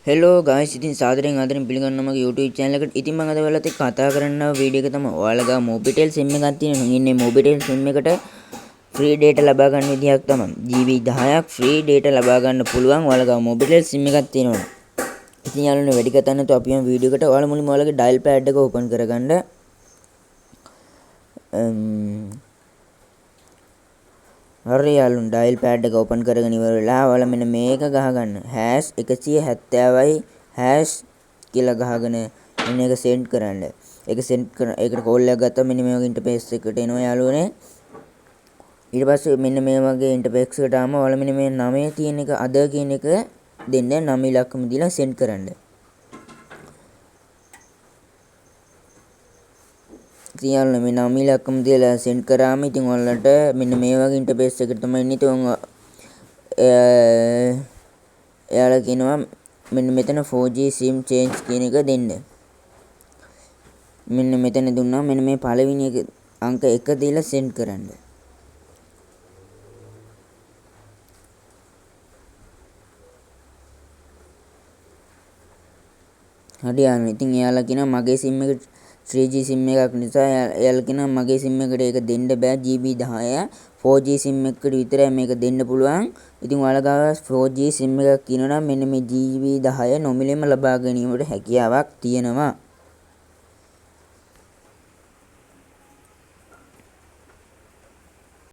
Hello guys ඉතින් සාදරයෙන් ආදරෙන් පිළිගන්නවා මගේ YouTube channel එකට. ඉතින් මම අද ඔයාලත් එක්ක කතා කරන්න වීඩියෝ එක තමයි ඔයාලා ගාව Mobitel SIM එකක් තියෙනවා. ඉන්නේ Mobitel SIM එකට free data ලබා ගන්න විදිහක් තමයි. GB 10ක් free data ලබා ගන්න පුළුවන් ඔයාලා ගාව Mobitel SIM එකක් තියෙනවා. ඉතින් යාළුවනේ වැඩි කතා නැතුව අපි යමු වීඩියෝ එකට. ඔයාලා මුලින්ම ඔයාලගේ dial pad එක open කරගන්න. හරි යාළුවනේ dial pad එක open කරගෙන ඉවර වෙලා ඔයාලා මෙන්න මේක ගහගන්න. #170යි # කියලා ගහගෙන මෙන්න එක send කරන්න. ඒක send කරන ඒකට call එකක් ගත්තා මෙන්න මේ වගේ interface එකකට එනවා යාළුවනේ. ඊට පස්සේ මෙන්න මේ වගේ interface එකට ආවම ඔයාලා මෙන්න මේ 9 තියෙන එක අද කියන එක දෙන්න 9 ඉලක්කම දීලා send කරන්න. ඉතින් යාළුවනේ මේ 9 ඉලක්කම දීලා send කරාම ඉතින් ඔයාලට මෙන්න මේ වගේ interface එකකට තමයි එන්නේ. ඉතින් එයාලා කියනවා මෙන්න මෙතන 4G SIM change කියන එක දෙන්න. මෙන්න මෙතන දුන්නා මෙන්න මේ පළවෙනි එක අංක 1 දීලා send කරන්න. හරි යාළුවනේ ඉතින් එයාලා කියනවා මගේ SIM එක 3G SIM එකක් නිසා එයාලා කියනවා මගේ SIM එකට ඒක දෙන්න බෑ GB 10 4G SIM එකකට විතරයි මේක දෙන්න පුළුවන්. ඉතින් ඔයාලා ගාව 4G SIM එකක් කියනවා නම් මෙන්න මේ GB 10 නොමිලේම ලබා ගැනීමට හැකියාවක් තියෙනවා.